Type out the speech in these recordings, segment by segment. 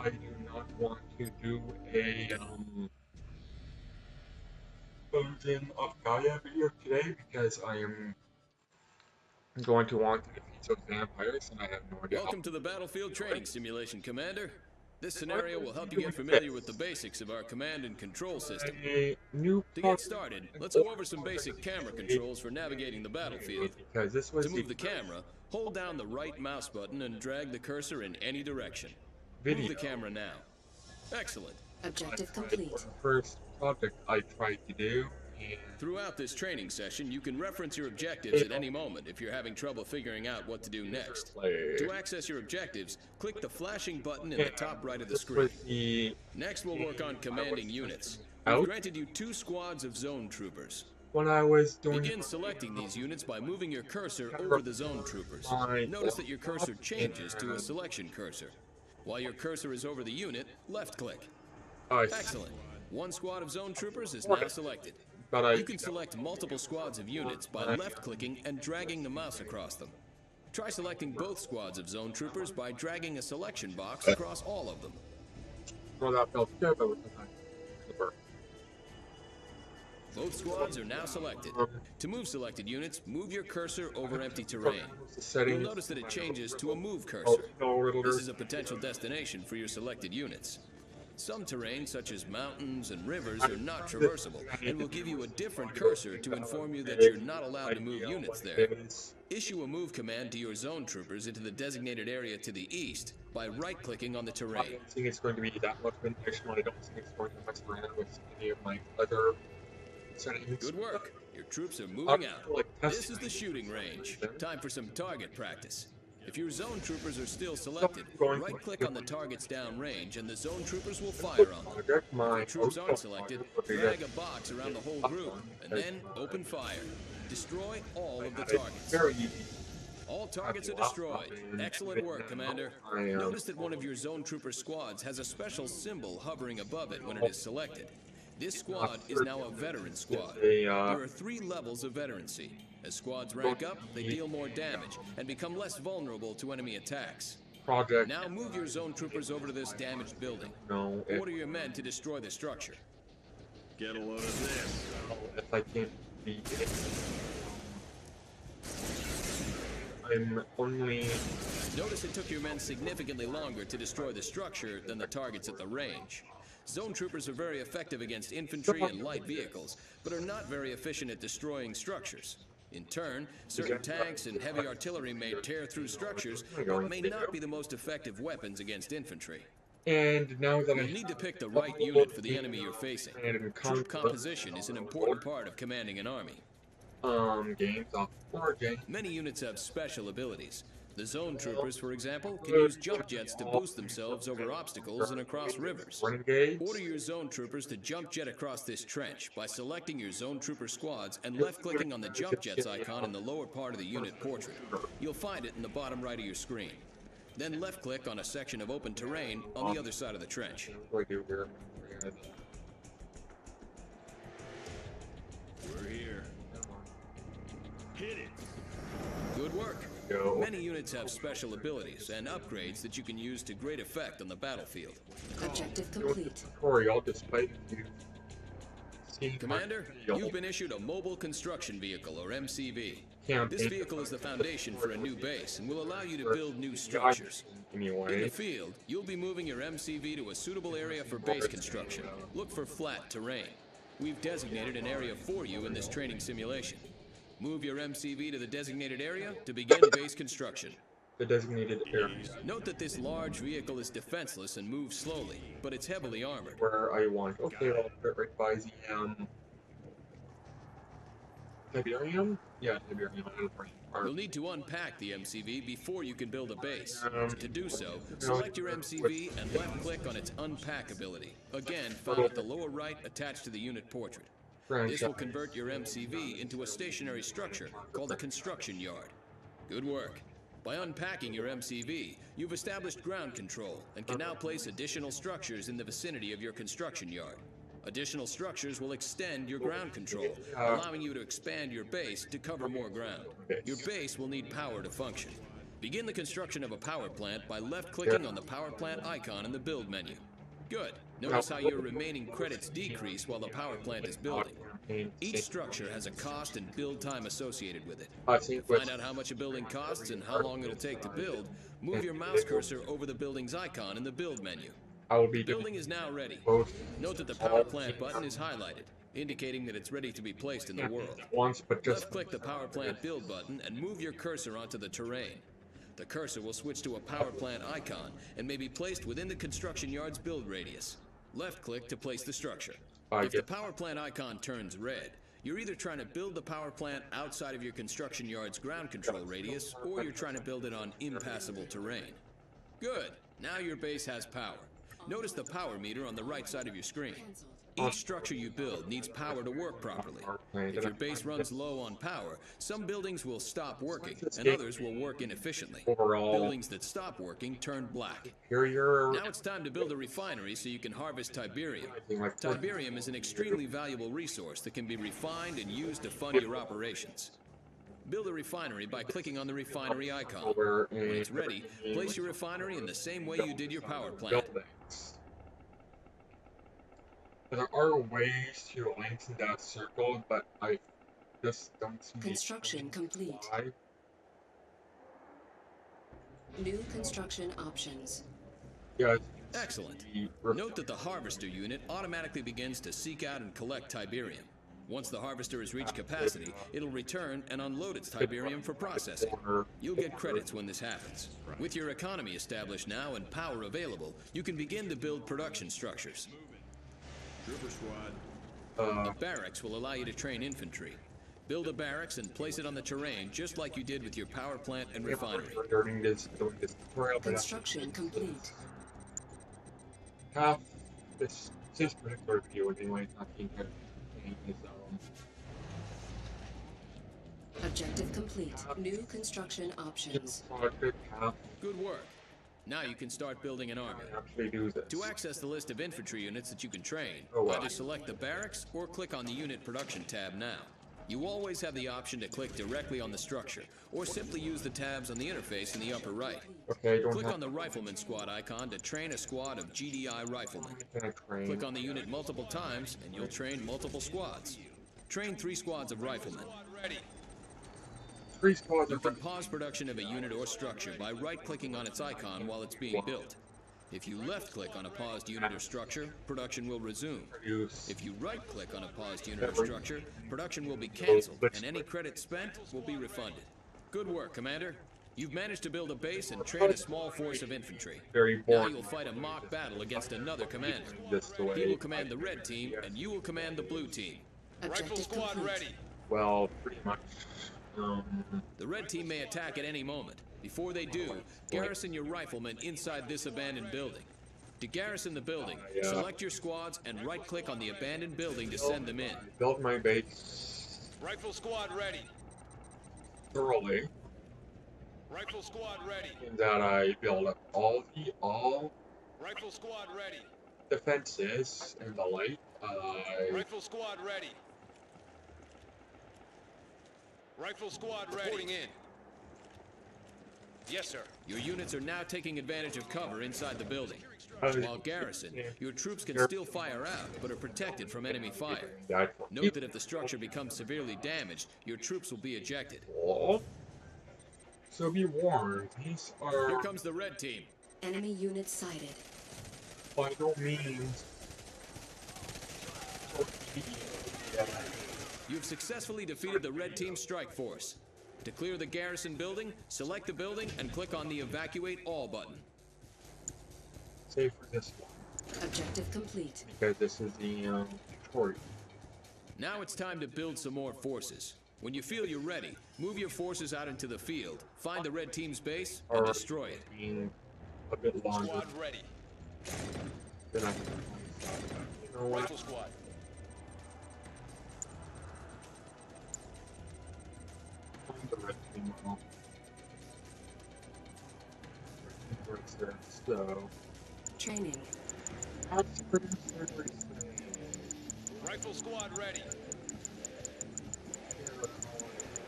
I do not want to do a version of Gaia video today because I am going to want to defeat some vampires and I have no idea how Welcome to the Battlefield to do it. Training Simulation, Commander. This And what scenario will help you doing get familiar with the this? basics of our command and control system. A new To get project started, and let's or go over some project basic camera made controls for navigating the new battlefield. because this To was the move the first camera, hold down the right mouse button and drag the cursor in any direction. Move video the camera now. Excellent. I Objective tried for complete. the first project I tried to do and Throughout this training session, you can reference your objectives at failed any moment if you're having trouble figuring out what to do next. miserably. To access your objectives, click the flashing button in And the top right of the this screen. was the Next, we'll work on commanding units. We've out granted you 2 squads of zone troopers. when I was doing Begin selecting these units by moving your cursor Cover over the zone troopers. my Notice that your cursor laptop changes to a and selection cursor. While your cursor is over the unit, left-click. I Excellent. 1 squad of zone troopers is now selected. but I You can select multiple squads of units by left-clicking and dragging the mouse across them. Try selecting both squads of zone troopers by dragging a selection box across all of them. well, that felt good, but it was not. Both squads are now selected. To move selected units, move your cursor over empty terrain. The You'll settings. notice that it changes to a move Oh, cursor. no, riddler. This is a potential destination for your selected units. Some terrain, such as mountains and rivers, are not traversable and will give you a different cursor to inform you that you're not allowed to move units there. Issue a move command to your zone troopers into the designated area to the east by right-clicking on the I terrain. don't think it's going to be that much of an issue. I don't think it's going to mess around with any of my other settings. Good work. Your troops are moving out. Like This is the shooting range. Time for some target practice. If your zone troopers are still selected, right-click on the targets downrange and the zone troopers will fire on them. project. If My your troops aren't output selected, project drag a box around the whole group and then open fire. Destroy all of the targets. Very easy. All targets are destroyed. Excellent work, Commander. Notice that one of your zone trooper squads has a special symbol hovering above it when it is selected. This squad is now a veteran squad. There are 3 levels of veterancy. As squads rank up, they deal more damage and become less vulnerable to enemy attacks. Project. Now move your zone troopers over to this damaged building. No, Order your men to destroy the structure. Get a load of this. if I can't beat it. I'm only. Notice it took your men significantly longer to destroy the structure than the targets at the range. Zone troopers are very effective against infantry and light vehicles, but are not very efficient at destroying structures. In turn, certain tanks and heavy artillery may tear through structures, but may not be the most effective weapons against infantry. And now that You'll I need to pick the right unit for the enemy you're facing. and Troop composition is an important part of commanding an army. games off Origin. Many units have special abilities. The zone troopers, for example, can use jump jets to boost themselves over obstacles and across rivers. Renegades. Order your zone troopers to jump jet across this trench by selecting your zone trooper squads and left-clicking on the jump jets icon in the lower part of the unit portrait. You'll find it in the bottom right of your screen. Then left-click on a section of open terrain on the other side of the trench. What do I do here? We're here. Hit it. Good work. Go. Many units have special abilities and upgrades that you can use to great effect on the battlefield. Objective complete. Corey, I'll just play you. See Commander, you've been issued a Mobile Construction Vehicle, or MCV. This vehicle is the foundation for a new base and will allow you to build new structures. In Anyway, the field, you'll be moving your MCV to a suitable area for base construction. Look for flat terrain. We've designated an area for you in this training simulation. Move your MCV to the designated area to begin base construction. the designated area Note that this large vehicle is defenseless and moves slowly, but it's heavily armored. where I want. Okay, I'll put it right by the Tiberium? Yeah, Tiberium. You'll need to unpack the MCV before you can build a base. To do so, no, select your MCV and left-click on its unpack ability. Again, found at the lower right attached to the unit portrait. This will convert your MCV into a stationary structure called a construction yard. Good work. By unpacking your MCV, you've established ground control and can now place additional structures in the vicinity of your construction yard. Additional structures will extend your ground control, allowing you to expand your base to cover more ground. Your base will need power to function. Begin the construction of a power plant by left-clicking on the power plant icon in the build menu. Good. Notice how your remaining credits decrease while the power plant is building. Each structure has a cost and build time associated with it. To find out how much a building costs and how long it'll take to build, move your mouse cursor over the building's icon in the build menu. The building is now ready. Note that the power plant button is highlighted, indicating that it's ready to be placed in the world. Left-click the power plant build button and move your cursor onto the terrain. The cursor will switch to a power plant icon and may be placed within the construction yard's build radius. Left-click to place the structure. If the power plant icon turns red, you're either trying to build the power plant outside of your construction yard's ground control radius, or you're trying to build it on impassable terrain. Good. Now your base has power. Notice the power meter on the right side of your screen. Each structure you build needs power to work properly. If your base runs low on power, some buildings will stop working, and others will work inefficiently. Buildings that stop working turn black. Now it's time to build a refinery so you can harvest Tiberium. Tiberium is an extremely valuable resource that can be refined and used to fund your operations. Build a refinery by clicking on the refinery icon. When it's ready, place your refinery in the same way you did your power plant. There are ways to lengthen that circle, but I just don't see Construction complete. why. New construction options. Yeah, Excellent. Note that the harvester unit automatically begins to seek out and collect Tiberium. Once the harvester has reached capacity, it'll return and unload its Tiberium for processing. You'll get credits when this happens. With your economy established now and power available, you can begin to build production structures. Trooper squad. A barracks will allow you to train infantry. Build a barracks and place it on the terrain just like you did with your power plant and refinery. During this tutorial, Construction complete. half this particular video anyway, not the entire thing is Objective complete. New construction options. half Good work. Now you can start building an army. actually do this. To access the list of infantry units that you can train, either select the barracks or click on the Unit Production tab now. You always have the option to click directly on the structure, or simply use the tabs on the interface in the upper right. Okay, Click on the Rifleman Squad icon to train a squad of GDI riflemen. Click on the unit multiple times, and you'll train multiple squads. Train 3 squads of riflemen. 3 squads You are can pause production of a unit or structure by right-clicking on its icon while it's being built. If you left-click on a paused unit or structure, production will resume. If you right-click on a paused unit or structure, production will be cancelled, and any credit spent will be refunded. Good work, Commander. You've managed to build a base and train a small force of infantry. Now you'll fight a mock battle against another commander. He will command the red team, and you will command the blue team. Rifle squad ready. Well, pretty much. The red team may attack at any moment. Before they do, garrison your riflemen inside this abandoned building. To garrison the building, select your squads and right-click on the abandoned building to send them in. Build my base Rifle squad ready. thoroughly. Rifle squad ready. In that I build up all Rifle squad ready. defenses and the like. Rifle squad ready. Rifle squad ready. Reporting in. Yes, sir. Your units are now taking advantage of cover inside the building. Uh, While garrisoned, your troops can still fire out, but are protected from enemy fire. Note that if the structure becomes severely damaged, your troops will be ejected. So be warned, these are Here comes the red team. Enemy unit sighted. by no means You've successfully defeated the red team strike force. To clear the garrison building, select the building and click on the Evacuate All button. save for this one, Objective complete. because this is the tutorial. Now it's time to build some more forces. When you feel you're ready, move your forces out into the field, find the red team's base, and destroy it. Being a bit longer Squad ready. than I can. You know what? Rifle squad. Find the red team off. Right there, so Training. that's pretty much Rifle squad ready.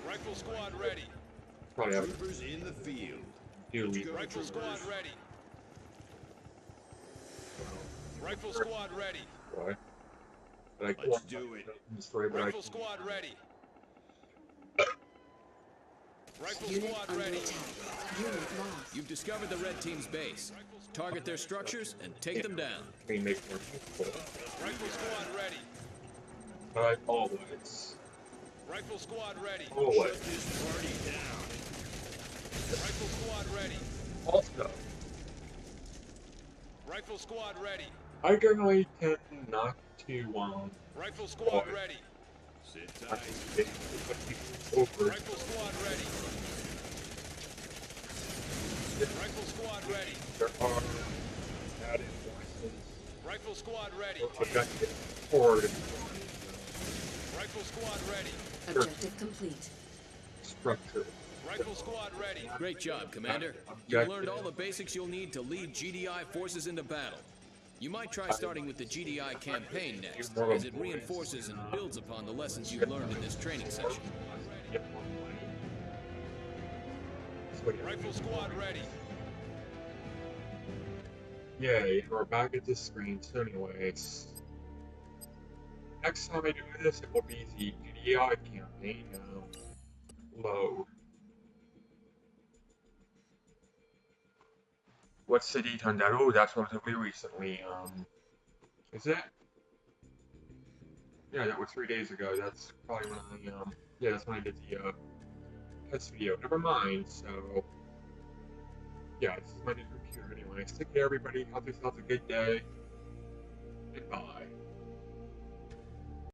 Rifle squad ready. probably have Troopers in the field. do we? Rifle squad ready. Well, Rifle squad ready. destroy. But I Let's do it. destroy, but Rifle I squad ready. Rifle Unit squad under ready. attack. Unit lost. You've discovered the red team's base. Target their structures and take them down. can make more people. Rifle squad ready. But always. Rifle squad ready. Always. Shut this party down. Rifle squad ready. Also, Rifle squad ready. I generally tend not to Rifle squad ready. Sit tight. actually put people over. Rifle squad ready. Rifle squad ready. There are bad influences Rifle squad ready. or objective forward Rifle squad ready. Objective complete. structure. Rifle squad ready. Great job, Commander. You've learned all the basics you'll need to lead GDI forces into battle. You might try starting with the GDI campaign next, as it reinforces and builds upon the lessons you've learned in this training session. Get more money. So, yeah. Rifle squad ready. Yay, we're back at this screen. So anyways, next time I do this, it will be the GDI campaign. Load. What city turned out? Oh, that's relatively recently. Is it? Yeah, that was 3 days ago. That's probably when I, yeah, that's when I did the, test video. Never mind, so, yeah, this is my new computer anyway. Take care, everybody. Have yourselves a good day. Goodbye.